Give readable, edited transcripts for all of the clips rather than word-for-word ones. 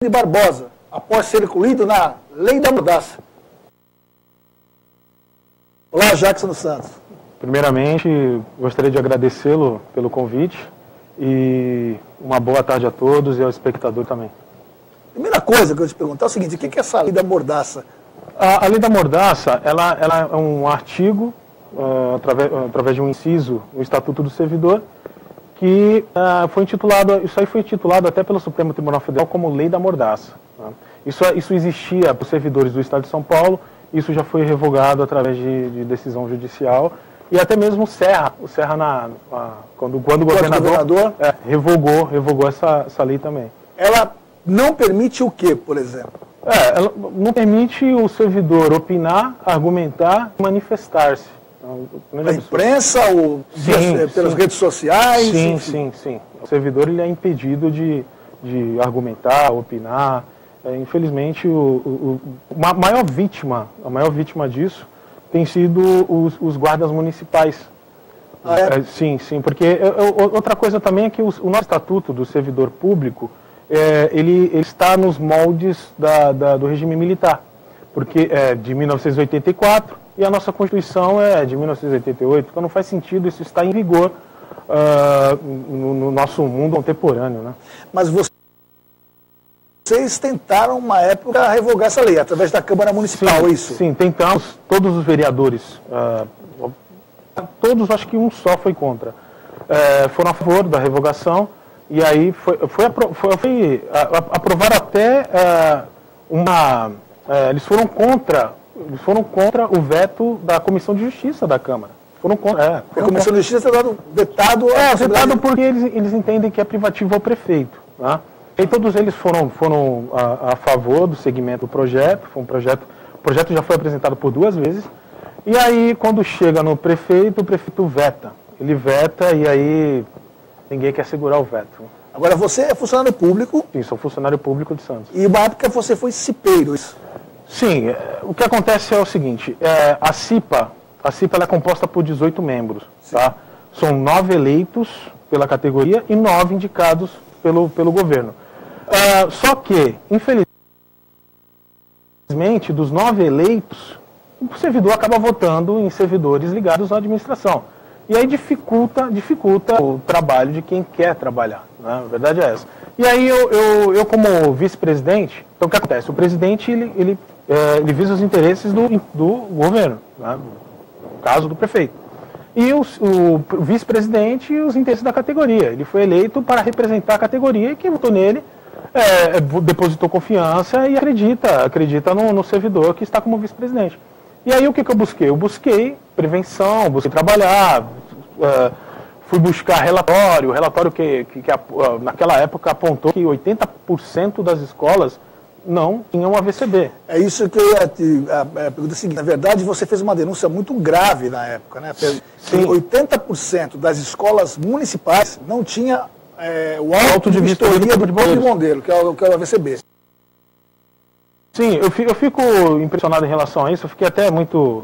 de Barbosa, após ser incluído na Lei da Mordaça. Olá, Jackson dos Santos. Primeiramente, gostaria de agradecê-lo pelo convite e uma boa tarde a todos e ao espectador também. Primeira coisa que eu te perguntar é o seguinte, o que é essa Lei da Mordaça? A Lei da Mordaça, ela é um artigo, através de um inciso, o Estatuto do Servidor, que foi intitulado, isso aí foi intitulado até pelo Supremo Tribunal Federal como Lei da Mordaça. Né? Isso existia para os servidores do Estado de São Paulo, isso já foi revogado através de decisão judicial, e até mesmo o Serra quando o governador revogou essa lei também. Ela não permite o quê, por exemplo? Ela não permite o servidor opinar, argumentar, manifestar-se. Na imprensa ou pelas redes sociais? Sim. O servidor ele é impedido de argumentar, opinar. Infelizmente, a maior vítima disso tem sido os guardas municipais. Sim, porque outra coisa também é que o nosso Estatuto do Servidor Público, ele está nos moldes do regime militar, porque é de 1984 e a nossa Constituição é de 1988, então não faz sentido isso estar em vigor no nosso mundo contemporâneo. Né? Mas vocês tentaram, uma época, revogar essa lei, através da Câmara Municipal, isso? Sim, tentamos, todos os vereadores, todos, acho que um só foi contra, foram a favor da revogação. E aí foi aprovado até eles foram contra o veto da Comissão de Justiça da Câmara. Foram contra. A Comissão de Justiça está vetado. Vetado porque eles entendem que é privativo ao prefeito. Né? E todos eles foram a favor do segmento do projeto. O projeto já foi apresentado por 2 vezes. E aí, quando chega no prefeito, o prefeito veta. Ele veta e aí ninguém quer segurar o veto. Agora, você é funcionário público? Sim, sou funcionário público de Santos. E uma época você foi cipeiro, isso? Sim, o que acontece é o seguinte, a CIPA ela é composta por 18 membros, tá? São 9 eleitos pela categoria e 9 indicados pelo governo. Só que, infelizmente, dos 9 eleitos, o servidor acaba votando em servidores ligados à administração. E aí dificulta o trabalho de quem quer trabalhar, né? A verdade é essa. E aí eu como vice-presidente, então o que acontece? O presidente, ele visa os interesses do governo, né? No caso do prefeito. E o vice-presidente, os interesses da categoria. Ele foi eleito para representar a categoria e quem votou nele depositou confiança e acredita no servidor que está como vice-presidente. E aí o que eu busquei? Eu busquei prevenção, busquei trabalhar, fui buscar relatório que naquela época apontou que 80% das escolas não tinham AVCB. É isso que eu ia pergunta é seguinte, na verdade você fez uma denúncia muito grave na época, né? Sim. 80% das escolas municipais não tinha o auto de vistoria do Corpo de Bombeiro, que é o AVCB. Sim, eu fico impressionado em relação a isso, eu fiquei até muito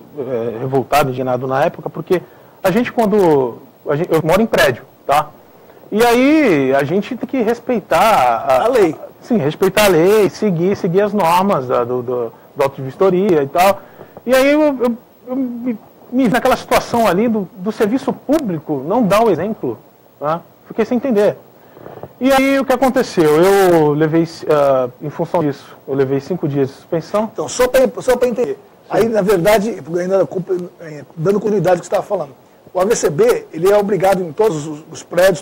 revoltado, indignado na época, porque eu moro em prédio, tá? E aí a gente tem que respeitar a lei. Sim, respeitar a lei, seguir as normas do auto de vistoria e tal. E aí eu me vi naquela situação ali do serviço público não dar o exemplo, tá? Fiquei sem entender. E aí o que aconteceu? Eu levei, em função disso, eu levei 5 dias de suspensão. Então, só para entender, aí na verdade, ainda dando continuidade ao que você estava falando, o AVCB, ele é obrigado em todos os prédios,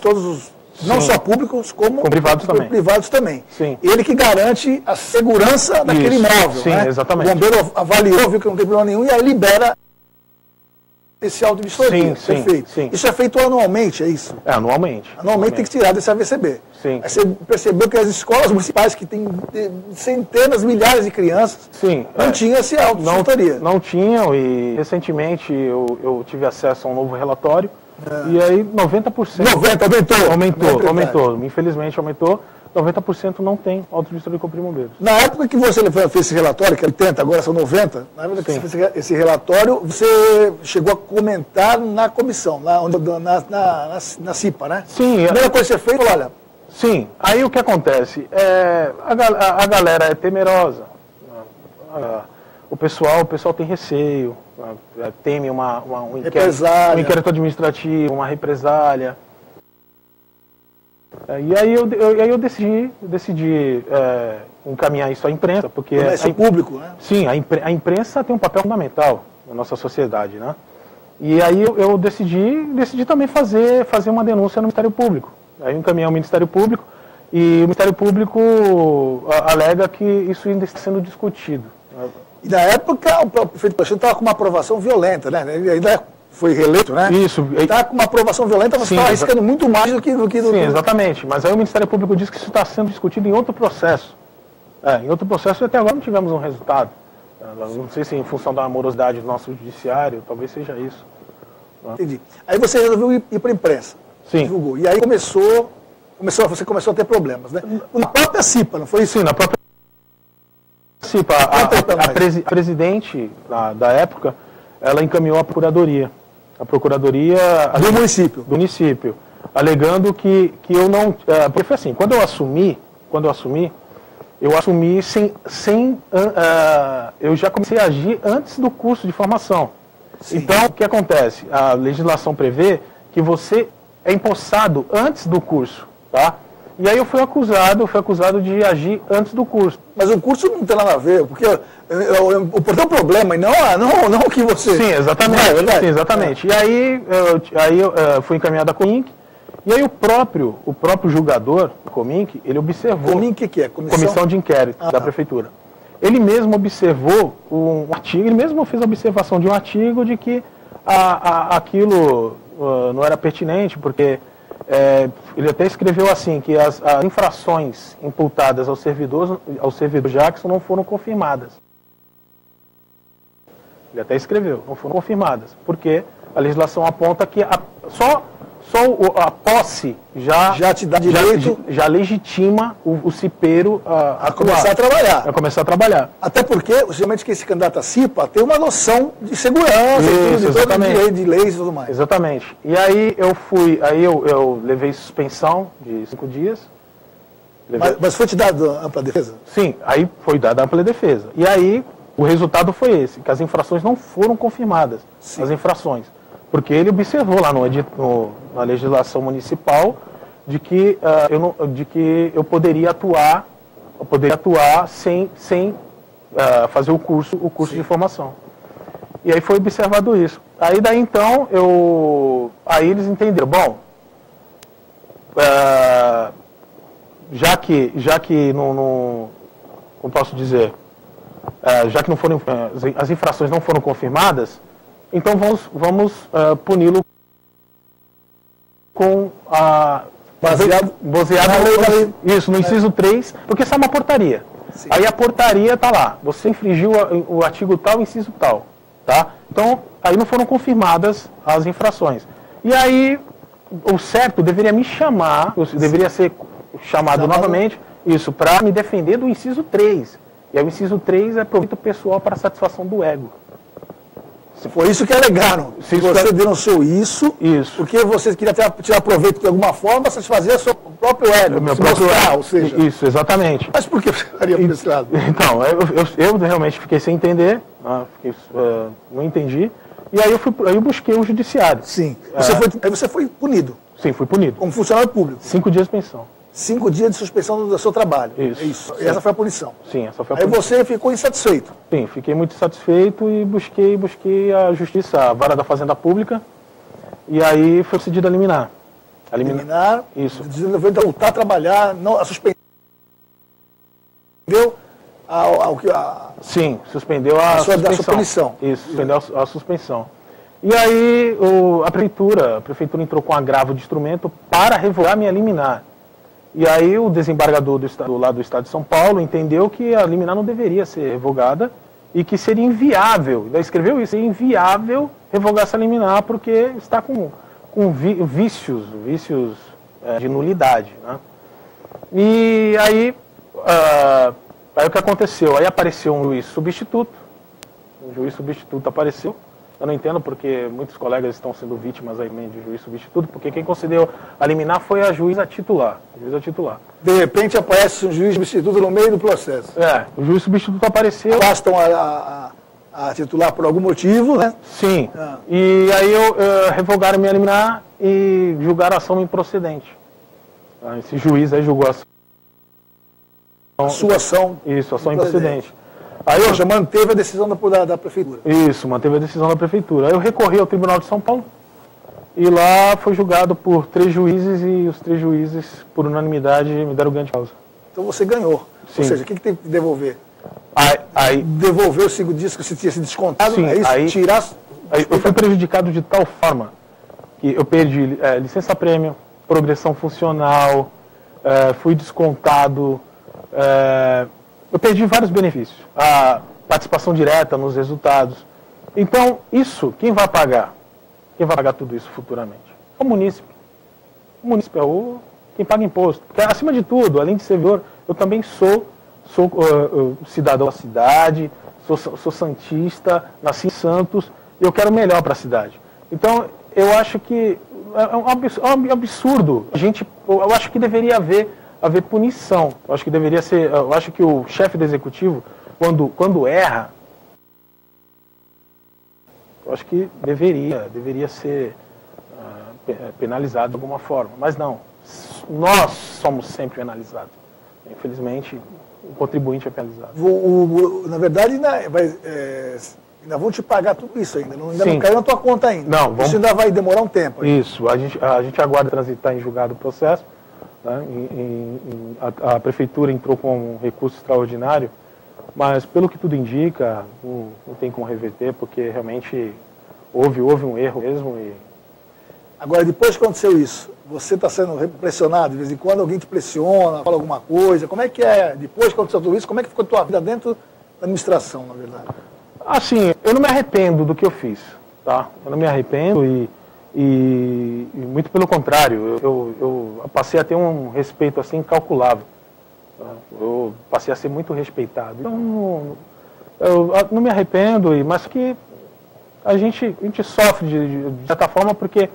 não só públicos, como privados também. Sim. Ele que garante a segurança daquele imóvel. Sim, né? exatamente. O bombeiro avaliou, viu que não tem problema nenhum, e aí libera esse auto de vistoria. Perfeito. Sim. Isso é feito anualmente, é isso? Anualmente. Anualmente tem que tirar desse AVCB. Sim. Aí você percebeu que as escolas municipais, que têm centenas, milhares de crianças, não tinham esse auto de vistoria. Não tinham, e recentemente eu tive acesso a um novo relatório, e aí 90%... Aumentou. Infelizmente aumentou. 90% não tem auto de vistoria de Corpo de Bombeiros. Na época que você fez esse relatório, que é 80, agora são 90, na época que você fez esse relatório, você chegou a comentar na comissão, na CIPA, né? Sim. A primeira coisa que você fez, olha, Sim, aí o que acontece? A galera é temerosa, o pessoal tem receio, teme um inquérito administrativo, uma represália. E aí eu decidi encaminhar isso à imprensa, porque... É público, né? Sim, a imprensa tem um papel fundamental na nossa sociedade, né? E aí eu decidi também fazer uma denúncia no Ministério Público. Aí eu encaminhei ao Ministério Público e o Ministério Público alega que isso ainda está sendo discutido. E na época o prefeito Pacheco estava com uma aprovação violenta, né? Ele ainda foi reeleito, né? Isso. Estava com uma aprovação violenta, você estava arriscando muito mais do que... Sim, exatamente. Mas aí o Ministério Público diz que isso está sendo discutido em outro processo. Em outro processo e até agora não tivemos um resultado. Não sei se em função da morosidade do nosso judiciário, talvez seja isso. Entendi. Aí você resolveu ir para a imprensa. Sim. Divulgou. E aí você começou a ter problemas, né? Na própria CIPA, não foi isso? Sim, na própria CIPA. A presidente da época, ela encaminhou a procuradoria. Do município. Alegando que eu não... Porque foi assim, quando eu assumi eu já comecei a agir antes do curso de formação. Sim. Então, o que acontece? A legislação prevê que você é empossado antes do curso, tá? E aí eu fui acusado de agir antes do curso. Mas o curso não tem nada a ver, porque o problema, e não o que você... Sim, exatamente. Sim, exatamente. E aí eu fui encaminhado à Cominc, e aí o próprio julgador, Cominc, ele observou... Cominc, o que é? Comissão de Inquérito da Prefeitura. Ele mesmo observou um artigo, ele mesmo fez a observação de um artigo de que aquilo não era pertinente, porque ele até escreveu assim, que as infrações imputadas ao servidor Jackson não foram confirmadas. Ele até escreveu, não foram confirmadas, porque a legislação aponta que só a posse já te dá direito, já legitima o cipeiro a começar a trabalhar. A começar a trabalhar. Até porque, geralmente, que esse candidato a CIPA tem uma noção de segurança, de leis e tudo mais. Exatamente. E aí eu levei suspensão de 5 dias. Mas foi te dado ampla defesa? Sim, aí foi dada ampla defesa. E aí o resultado foi esse, que as infrações não foram confirmadas. Sim. As infrações. Porque ele observou lá na legislação municipal de que eu poderia atuar sem fazer o curso de formação. E aí foi observado isso. Aí daí então aí eles entenderam, bom, já que não como posso dizer, já que não foram as infrações não foram confirmadas, então vamos puni-lo com baseado no inciso 3, porque isso é uma portaria. Sim. Aí a portaria está lá, você infringiu o artigo tal, inciso tal, tá? Então, aí não foram confirmadas as infrações. E aí, o certo deveria me chamar, deveria ser chamado novamente, isso, para me defender do inciso 3. E aí o inciso 3 é proveito pessoal para satisfação do ego. Foi isso que alegaram. Se você denunciou isso, porque você queria tirar proveito de alguma forma, satisfazer o seu próprio ego. Meu próprio ego. Ou seja, isso, exatamente. Mas por que você faria por esse lado? Então, eu realmente fiquei sem entender, não entendi, e aí eu busquei o judiciário. Sim. Aí você foi punido. Sim, fui punido. Como funcionário público. 5 dias de pensão. 5 dias de suspensão do seu trabalho. Isso. É isso. E essa foi a punição. Sim, essa foi a punição. Aí você ficou insatisfeito. Sim, fiquei muito insatisfeito e busquei a justiça, a vara da Fazenda Pública, e aí foi decidido a liminar. Liminar? Isso. Decidido voltar a trabalhar, a suspendeu Sim, suspendeu a sua punição. Isso, suspendeu a suspensão. E aí a prefeitura entrou com agravo de instrumento para revogar minha liminar. E aí o desembargador lá do Estado de São Paulo entendeu que a liminar não deveria ser revogada e que seria inviável, ainda escreveu isso, seria inviável revogar essa liminar porque está com vícios de nulidade, né? E aí o que aconteceu? Aí apareceu um juiz substituto apareceu Eu não entendo porque muitos colegas estão sendo vítimas aí de juiz substituto, porque quem concedeu a liminar foi a juíza titular. De repente aparece um juiz substituto no meio do processo. O juiz substituto apareceu. Bastam a titular por algum motivo, né? Sim. E aí revogaram minha liminar e julgaram a ação improcedente. Esse juiz aí julgou a ação. A sua ação. Isso, ação improcedente. Aí já manteve a decisão da prefeitura. Isso, manteve a decisão da prefeitura. Aí eu recorri ao Tribunal de São Paulo e lá foi julgado por 3 juízes e os 3 juízes, por unanimidade, me deram ganho de causa. Então você ganhou. Sim. Ou seja, o que tem que devolver? Aí devolver o segundo disco que você tinha se descontado? Sim, é isso? Aí eu fui prejudicado de tal forma que eu perdi licença-prêmio, progressão funcional, fui descontado, eu perdi vários benefícios, a participação direta nos resultados. Então, isso, quem vai pagar? Quem vai pagar tudo isso futuramente? É o munícipe. O munícipe é quem paga imposto. Porque, acima de tudo, além de servidor, eu também sou cidadão da cidade, sou santista, nasci em Santos, e eu quero o melhor para a cidade. Então, eu acho que é um absurdo. Eu acho que deveria haver punição. Eu acho que o chefe do executivo, quando erra, eu acho que deveria ser penalizado de alguma forma. Mas não, nós somos sempre penalizados. Infelizmente, o contribuinte é penalizado. Na verdade, ainda vão te pagar tudo isso ainda. Ainda não caiu na tua conta ainda. Não, isso ainda vai demorar um tempo. Ainda. Isso, a gente aguarda transitar em julgado o processo. Né? A prefeitura entrou com um recurso extraordinário, mas pelo que tudo indica, não tem como reverter, porque realmente houve um erro mesmo. Agora, depois que aconteceu isso, você está sendo pressionado, de vez em quando alguém te pressiona, fala alguma coisa, como é que é, depois que aconteceu tudo isso, como é que ficou a tua vida dentro da administração, na verdade? Assim, eu não me arrependo do que eu fiz, tá? Eu não me arrependo e muito pelo contrário, eu passei a ter um respeito assim incalculável. Tá? Eu passei a ser muito respeitado. Então, eu não me arrependo, mas que a gente sofre de certa forma porque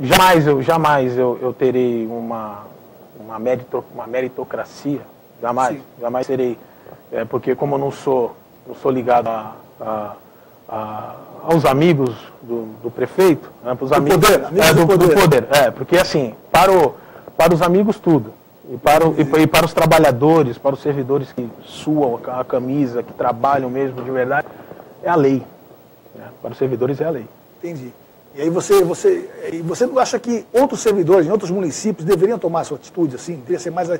jamais eu terei uma meritocracia, jamais terei, porque como eu não sou ligado aos amigos do prefeito, né, para os amigos do poder, porque assim, para os amigos tudo, e para os trabalhadores, para os servidores que suam a camisa, que trabalham mesmo de verdade, é a lei, né, para os servidores é a lei. Entendi. E aí você não acha que outros servidores em outros municípios deveriam tomar essa atitude assim? Deveria ser mais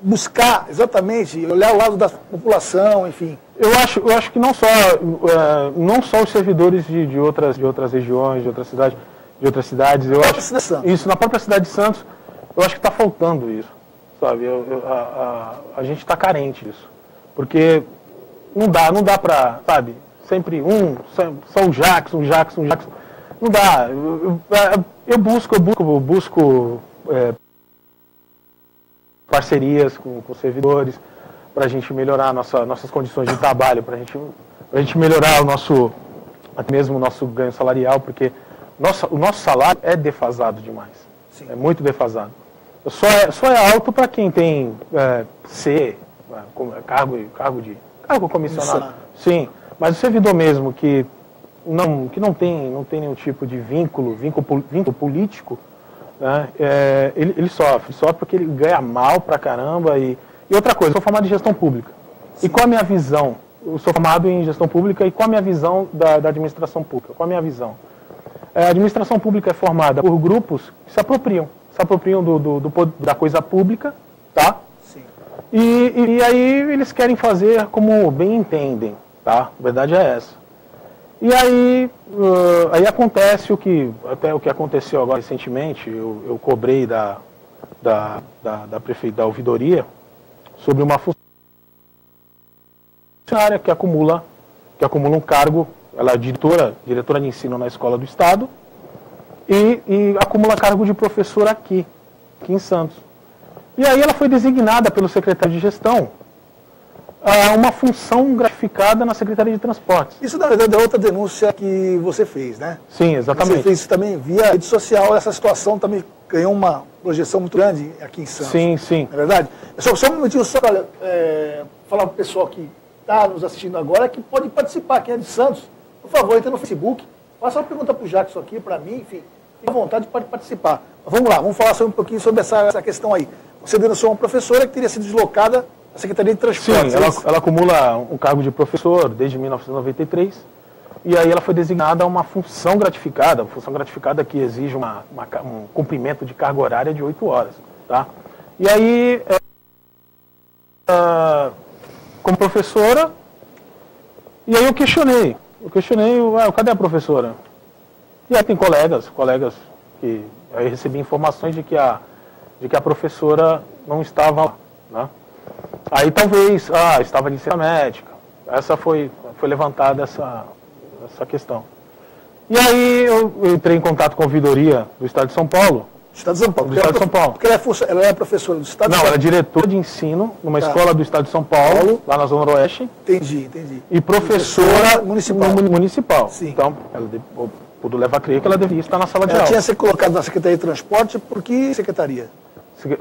buscar exatamente, olhar o lado da população, enfim. Eu acho que não só os servidores de outras regiões, de outras cidades, eu acho isso na própria cidade de Santos, eu acho que está faltando isso, sabe? A gente está carente disso, porque não dá para, sabe? Sempre só o Jackson. Não dá. Eu busco parcerias com servidores para a gente melhorar nossas condições de trabalho, para a gente melhorar até mesmo o nosso ganho salarial, porque o nosso salário é defasado demais. Sim. É muito defasado. Só é alto para quem tem cargo comissionado. Sim, mas o servidor mesmo que não tem nenhum tipo de vínculo político, né, ele sofre porque ele ganha mal pra caramba. E outra coisa, eu sou formado em gestão pública. Sim. E qual a minha visão? Eu sou formado em gestão pública e qual a minha visão da administração pública? Qual a minha visão? A administração pública é formada por grupos que se apropriam da coisa pública, tá? Sim. E aí eles querem fazer como bem entendem, tá? A verdade é essa. E aí acontece o que aconteceu agora recentemente, eu cobrei da ouvidoria sobre uma funcionária que acumula um cargo, ela é diretora de ensino na escola do Estado e acumula cargo de professora aqui em Santos. E aí ela foi designada pelo secretário de gestão a uma função gratificante gratificada na Secretaria de Transportes. Isso, na verdade, é outra denúncia que você fez, né? Sim, exatamente. Você fez isso também via rede social, essa situação também ganhou uma projeção muito grande aqui em Santos. Sim, sim. Não é verdade? Só um minutinho, só para falar para o pessoal que está nos assistindo agora, que pode participar, quem é de Santos, por favor, entre no Facebook, faça uma pergunta para o Jackson aqui, para mim, enfim, fique à vontade, pode participar. Mas vamos lá, vamos falar um pouquinho sobre essa questão aí. Você denunciou uma professora que teria sido deslocada da Secretaria de Transportes. Sim, ela acumula um cargo de professor desde 1993, e aí ela foi designada a uma função gratificada que exige um cumprimento de carga horária de 8 horas. Tá? E aí, como professora, e aí eu questionei, cadê a professora? E aí tem colegas que aí recebi informações de que a professora não estava lá, né? Aí talvez, estava de licença médica. Essa foi levantada essa questão. E aí eu entrei em contato com a ouvidoria do Estado de São Paulo. Estado de São Paulo. Do Estado de São Paulo. Porque ela é professora do Estado de São Paulo. Não, ela é diretora de ensino numa escola do Estado de São Paulo, lá na Zona Noroeste. Entendi. E professora municipal. Sim. Então, eu pude levar a crer que ela deveria estar na sala de aula. Ela tinha sido colocada na Secretaria de Transporte, por que secretaria?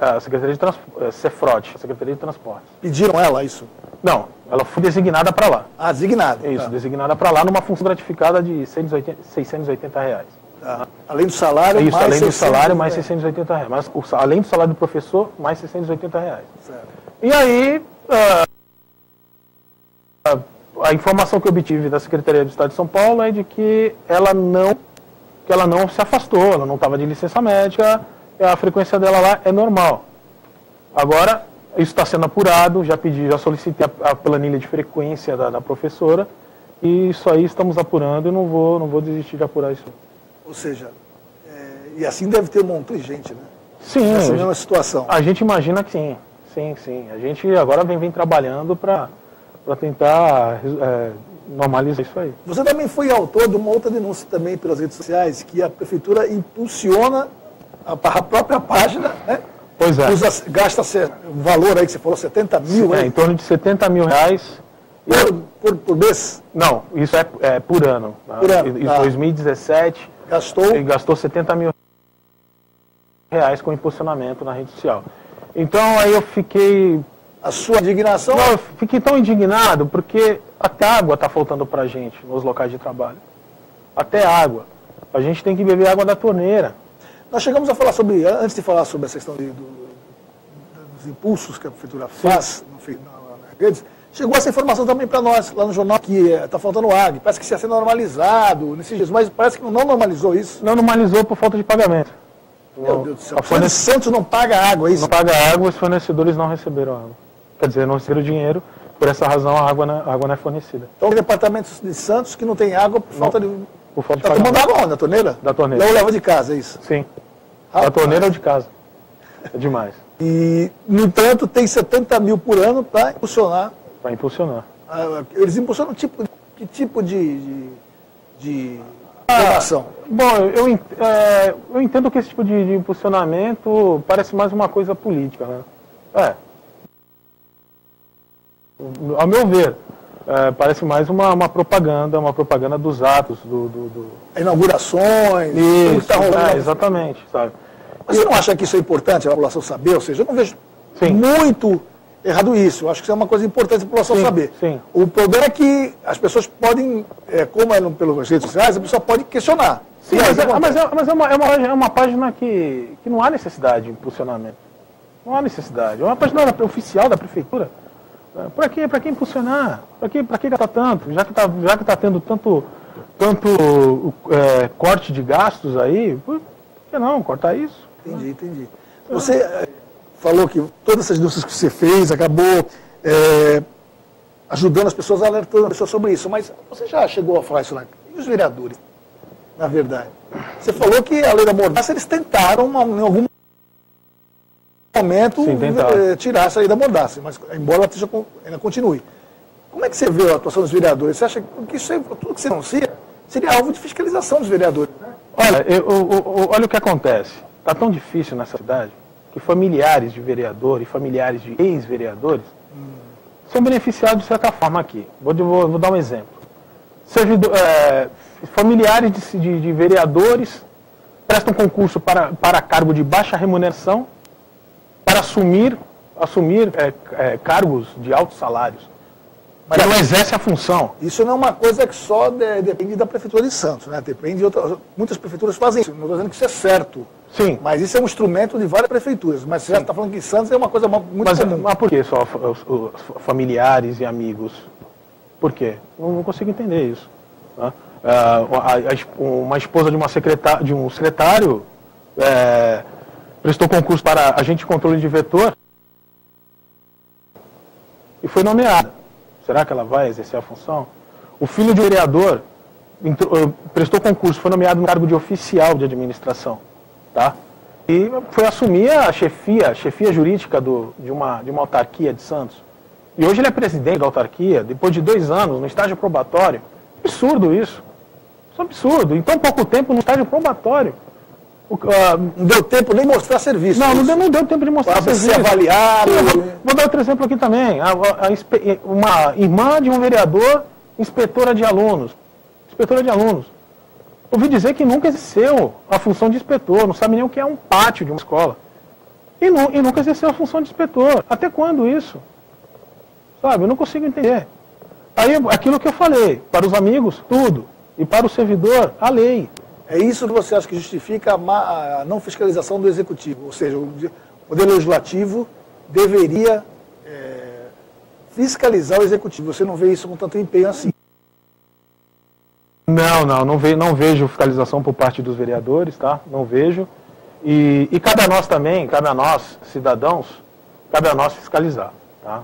A Secretaria de Transporte, Cefrot, a Secretaria de Transporte. Pediram ela isso? Não, ela foi designada para lá. Ah, designada. Isso, tá. Designada para lá numa função gratificada de R$680. Tá. Além do salário, isso, mais além 600, do salário, mais R$680. Mas além do salário do professor, mais R$680. Certo. E aí, a informação que eu obtive da Secretaria do Estado de São Paulo é de que ela não se afastou, ela não estava de licença médica, a frequência dela lá é normal. Agora, isso está sendo apurado, já solicitei a planilha de frequência da professora, e isso aí estamos apurando e não vou desistir de apurar isso. Ou seja, e assim deve ter um monte de gente, né? Sim. Nessa mesma situação. A gente imagina que sim. Sim. A gente agora vem trabalhando para tentar normalizar isso aí. Você também foi autor de uma outra denúncia também pelas redes sociais, que a prefeitura impulsiona a própria página, né? Pois é. Gasta um valor aí que você falou, 70 mil. Em torno de R$70 mil. Por mês? Não, isso é por ano. Por ano. Em 2017, ele gastou R$70 mil com impulsionamento na rede social. Então aí eu fiquei... A sua indignação? Não, eu fiquei tão indignado porque até água está faltando para a gente nos locais de trabalho. Até água. A gente tem que beber água da torneira. Nós chegamos a falar sobre, antes de falar sobre essa questão dos impulsos que a prefeitura faz nas redes, chegou essa informação também para nós, lá no jornal, que está faltando água. Parece que isso ia ser normalizado nesses dias, mas parece que não normalizou isso. Não normalizou por falta de pagamento. Meu Deus do céu. O Santos não paga água, é isso? Não paga água, os fornecedores não receberam água. Quer dizer, não receberam dinheiro, por essa razão a água não é fornecida. Então tem departamentos de Santos que não tem água por falta de... Por falta de pagamento. Está tomando água onde? Da torneira? Da torneira. Ou leva de casa, é isso? Sim. Da torneira ou de casa. É demais. E, no entanto, tem 70 mil por ano para impulsionar. Para impulsionar. Eles impulsionam que tipo de informação? Bom, eu entendo que esse tipo de impulsionamento parece mais uma coisa política, né? Ao meu ver, parece mais uma propaganda dos atos, inaugurações, isso, que está rolando. Exatamente, sabe? Mas você não acha que isso é importante a população saber? Ou seja, eu não vejo muito errado isso. Eu acho que isso é uma coisa importante a população saber. Sim. O problema é que as pessoas podem, como é pelas redes sociais, a pessoa pode questionar. Sim, mas é uma página que não há necessidade de impulsionamento. Não há necessidade. É uma página oficial da prefeitura. Para que impulsionar? Para que gastar tanto? Já que está tendo tanto corte de gastos aí, por que não cortar isso? Entendi. Você falou que todas essas denúncias que você fez acabou ajudando as pessoas, alertando as pessoas sobre isso, mas você já chegou a falar isso lá? E os vereadores, na verdade? Você falou que a lei da mordaça, eles tentaram em algum momento tirar essa lei da mordaça, mas embora ela ainda continue. Como é que você vê a atuação dos vereadores? Você acha que isso aí, tudo que você anuncia seria alvo de fiscalização dos vereadores? Né? Olha o que acontece. Está tão difícil nessa cidade que familiares de vereador e familiares de ex-vereadores são beneficiados de certa forma aqui. Vou dar um exemplo. Familiares de vereadores prestam concurso para cargo de baixa remuneração para assumir cargos de altos salários. Mas não exerce a função. Isso não é uma coisa que só depende da Prefeitura de Santos, né? Depende de outras. Muitas prefeituras fazem isso. Não estou dizendo que isso é certo. Sim. Mas isso é um instrumento de várias prefeituras. Mas você já está falando que em Santos é uma coisa muito comum. Mas por que só os familiares e amigos? Por quê? Não consigo entender isso. Tá? Uma esposa de um secretário prestou concurso para agente de controle de vetor e foi nomeada. Será que ela vai exercer a função? O filho de um vereador prestou concurso, foi nomeado no cargo de oficial de administração. Tá? E foi assumir a chefia jurídica de uma autarquia de Santos. E hoje ele é presidente da autarquia, depois de 2 anos, no estágio probatório. Absurdo isso. Isso é absurdo. Em tão pouco tempo, no estágio probatório. Não deu tempo nem mostrar serviço. Não deu tempo de mostrar serviço. Para ser avaliado. Vou dar outro exemplo aqui também. Uma irmã de um vereador, inspetora de alunos. Ouvi dizer que nunca exerceu a função de inspetor, não sabe nem o que é um pátio de uma escola. E nunca exerceu a função de inspetor. Até quando isso? Sabe, eu não consigo entender. Aí, aquilo que eu falei, para os amigos, tudo. E para o servidor, a lei. É isso que você acha que justifica a não fiscalização do Executivo? Ou seja, o Poder Legislativo deveria fiscalizar o Executivo. Você não vê isso com tanto empenho assim? Não vejo fiscalização por parte dos vereadores, tá? Não vejo. E cabe a nós também, cabe a nós, cidadãos, cabe a nós fiscalizar, tá?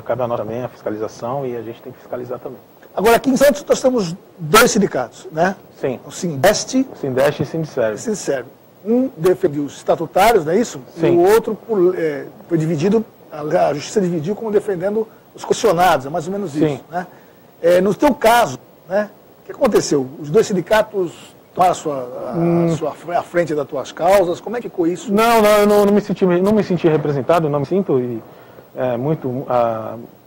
Cabe a nós também a fiscalização e a gente tem que fiscalizar também. Agora, aqui em Santos nós temos 2 sindicatos, né? Sim. O Sindeste e Sindicerv. Um defende os estatutários, não é isso? Sim. E o outro foi dividido, a Justiça dividiu como defendendo os questionados, é mais ou menos Sim. isso. Né? No teu caso, né, o que aconteceu? Os 2 sindicatos tomaram à frente das tuas causas, como é que ficou isso? Eu não me senti representado, não me sinto, e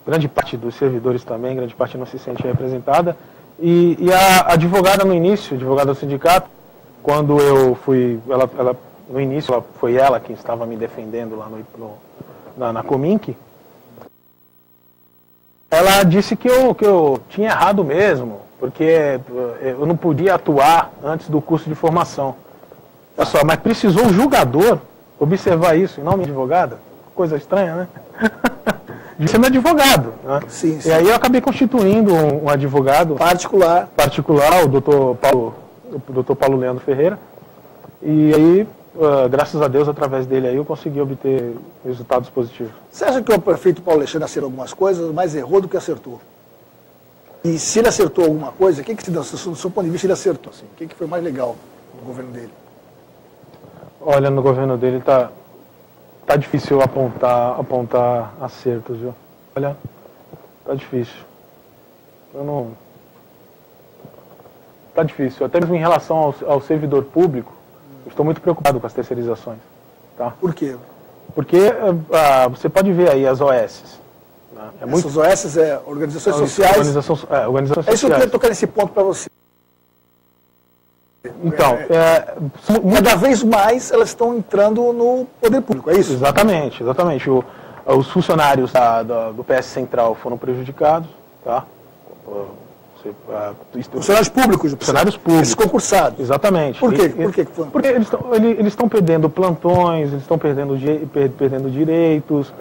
grande parte dos servidores também, grande parte não se sente representada. E a advogada no início, advogada do sindicato, quando eu fui, no início foi ela quem estava me defendendo lá na Cominc, ela disse que eu tinha errado mesmo, porque eu não podia atuar antes do curso de formação. Olha só, mas precisou o julgador observar isso, e não minha advogada? Coisa estranha, né? De ser meu advogado. Né? Sim. E aí eu acabei constituindo um advogado particular, o Dr. Paulo Leandro Ferreira. E aí, graças a Deus, através dele aí, eu consegui obter resultados positivos. Você acha que o prefeito Paulo Alexandre acertou algumas coisas, mas errou do que acertou? E se ele acertou alguma coisa, o que do seu ponto de vista ele acertou? Assim? O que foi mais legal no governo dele? Olha, no governo dele tá difícil apontar acertos, viu? Olha, tá difícil. Tá difícil. Até mesmo em relação ao servidor público, eu estou muito preocupado com as terceirizações. Tá? Por quê? Porque você pode ver aí as OS. Né? Essas OS organizações sociais. Organizações sociais. É isso que eu queria tocar nesse ponto para você. Então, cada vez mais elas estão entrando no poder público, é isso? Exatamente. Os funcionários do PS Central foram prejudicados, tá? Funcionários públicos. Esses concursados. Exatamente. Por quê? Porque eles estão perdendo plantões, eles estão perdendo direitos,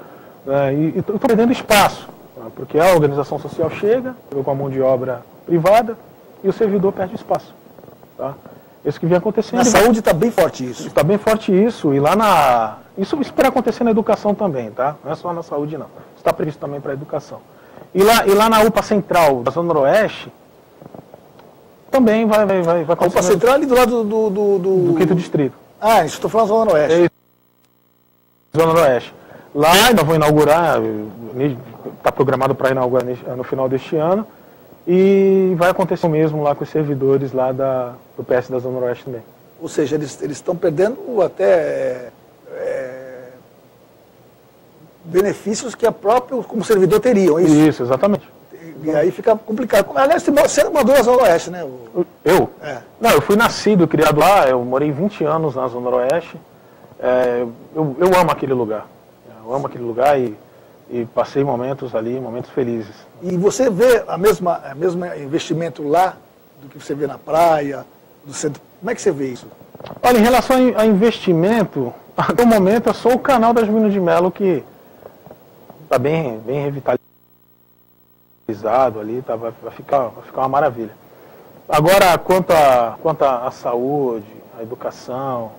né, e estão perdendo espaço. Né, porque a organização social chega com a mão de obra privada e o servidor perde espaço. Tá? Isso que vem acontecendo. Na saúde está bem forte isso. Está bem forte isso. E lá Isso pode acontecer na educação também, tá? Não é só na saúde, não. Está previsto também para a educação. E lá na UPA Central da Zona Noroeste, também vai acontecer. A UPA Central ali do lado do 5º Distrito. Ah, isso estou falando da Zona Noroeste. Zona Noroeste. Lá ainda vou inaugurar, está programado para inaugurar no final deste ano. E vai acontecer o mesmo lá com os servidores lá do PS da Zona Noroeste também. Ou seja, eles estão perdendo até benefícios que a própria, como servidor, teriam. Isso, exatamente. E aí fica complicado. Aliás, você mandou na Zona Oeste, né? Eu? Não, eu fui nascido e criado lá, eu morei 20 anos na Zona Oeste. Eu amo aquele lugar. Eu amo aquele lugar e passei momentos ali, momentos felizes. E você vê a mesma investimento lá do que você vê na praia, do centro? Como é que você vê isso? Olha, em relação a investimento, até o momento é só o canal das Minas de Melo que está bem revitalizado ali, vai ficar uma maravilha. Agora, quanto à saúde, à educação,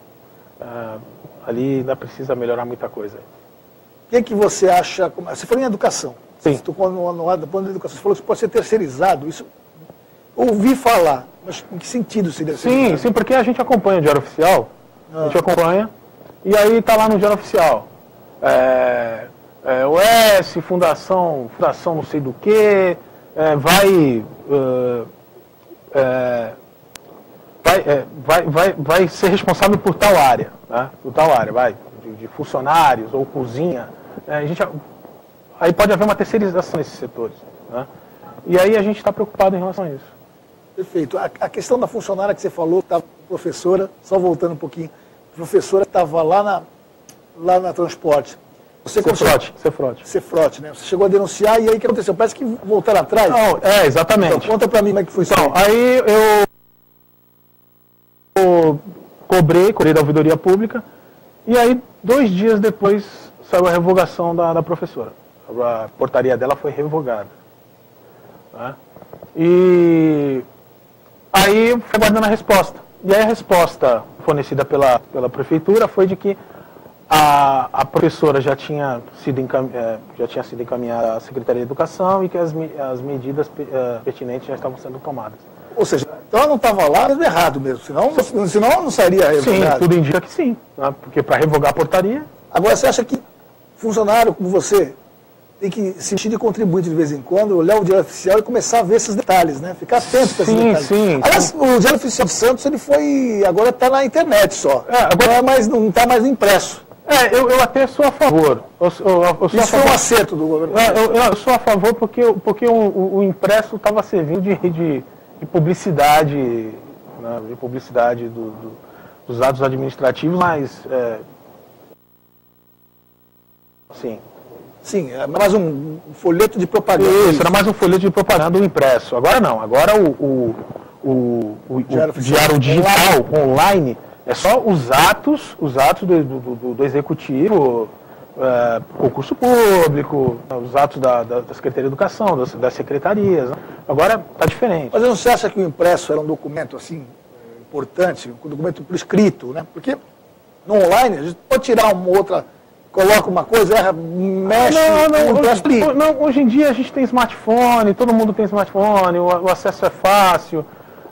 ali ainda precisa melhorar muita coisa. O que você acha? Você falou em educação. Sim. Você tocou no ponto da educação. Você falou que isso pode ser terceirizado. Isso, ouvi falar, mas em que sentido seria? Sim, porque a gente acompanha o Diário Oficial, a gente acompanha, e aí está lá no Diário Oficial. OS, fundação não sei do que, vai ser responsável por tal área, né? Por tal área, de funcionários ou cozinha. Aí pode haver uma terceirização nesses setores, né? E aí a gente está preocupado em relação a isso. Perfeito. A questão da funcionária que você falou, estava professora, só voltando um pouquinho, a professora estava lá na transporte. Cefrote, né? Você chegou a denunciar e aí o que aconteceu? Parece que voltaram atrás. Não, exatamente. Então, conta para mim como é que foi isso. Então, aí eu cobrei da ouvidoria pública e aí 2 dias depois saiu a revogação da professora. A portaria dela foi revogada. Né? E aí foi guardando a resposta. E aí a resposta fornecida pela prefeitura foi de que a professora já tinha sido encaminhada à Secretaria de Educação e que as medidas pertinentes já estavam sendo tomadas. Ou seja, então ela não estava lá, era errado mesmo, senão ela não sairia revogada. Sim, tudo indica que sim, né? Porque para revogar a portaria... Agora, você acha que funcionário como você tem que se sentir de contribuinte de vez em quando, olhar o Diário Oficial e começar a ver esses detalhes, né? Ficar atento para esses detalhes. Sim. Aliás, o Diário Oficial de Santos, agora está na internet só. Agora não está mais impresso. Eu até sou a favor. Isso foi um acerto do governo. Eu sou a favor porque o impresso estava servindo de publicidade, né, de publicidade dos atos administrativos, mas Sim, é mais um folheto de propaganda. Isso, era mais um folheto de propaganda do impresso. Agora não, agora o diário digital, online, é só os atos do executivo, concurso público, os atos da Secretaria de Educação, das secretarias. Né? Agora está diferente. Mas você acha que o impresso era um documento assim importante, um documento por escrito, né? Porque no online a gente pode tirar uma outra, coloca uma coisa, mexe. Não, hoje em dia a gente tem smartphone, todo mundo tem smartphone, o acesso é fácil.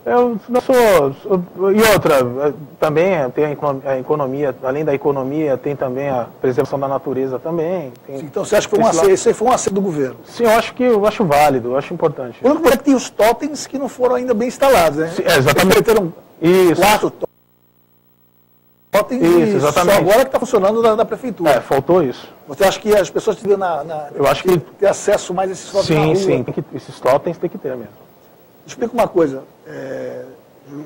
E outra, também tem a economia, além da economia, tem também a preservação da natureza também. Então você acha que isso aí foi um acerto do governo? Sim, eu acho válido, eu acho importante. O único problema é que tem os totens que não foram ainda bem instalados, né? Sim, exatamente. Isso. 4 totens isso, exatamente. Só agora que está funcionando da prefeitura. Faltou isso. Você acha que as pessoas teriam eu acho que ter acesso mais a esses totens na rua? Sim, esses totens tem que ter mesmo. Explica uma coisa,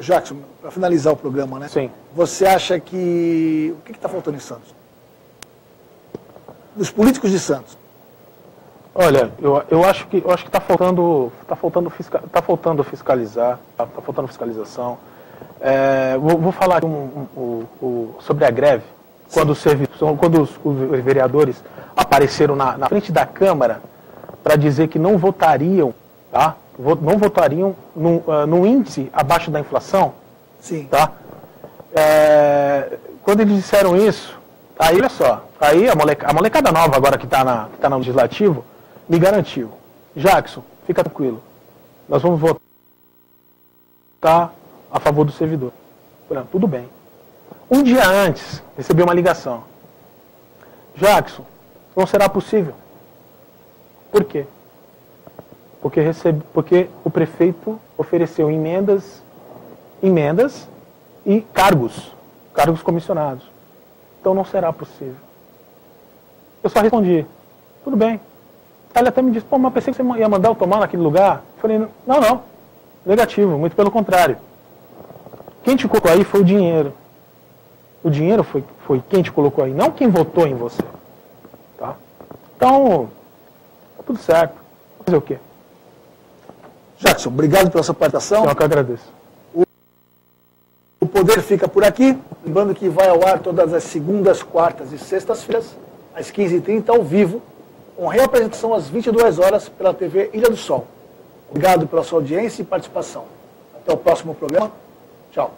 Jackson, para finalizar o programa, né? Sim. Você acha que... O que está faltando em Santos? Dos políticos de Santos. Olha, eu acho que está faltando fiscalizar, está faltando fiscalização. Vou falar aqui sobre a greve. Quando os vereadores apareceram na frente da Câmara para dizer que não votariam, tá? Não votariam no índice abaixo da inflação. Sim. Tá? Quando eles disseram isso, aí olha só, aí a molecada nova agora que está no Legislativo me garantiu: Jackson, fica tranquilo, nós vamos votar a favor do servidor. Tudo bem. Um dia antes, recebi uma ligação: Jackson, não será possível. Por quê? Porque o prefeito ofereceu emendas e cargos comissionados. Então não será possível. Eu só respondi: tudo bem. Ele até me disse, pô, mas pensei que você ia mandar eu tomar naquele lugar. Eu falei, não, negativo, muito pelo contrário. Quem te colocou aí foi o dinheiro. O dinheiro foi quem te colocou aí, não quem votou em você. Tá? Então, tá tudo certo. Vou fazer o quê? Jackson, obrigado pela sua participação. Eu que agradeço. O Poder fica por aqui. Lembrando que vai ao ar todas as segundas, quartas e sextas-feiras, às 15h30, ao vivo, com reapresentação às 22 horas pela TV Ilha do Sol. Obrigado pela sua audiência e participação. Até o próximo programa. Tchau.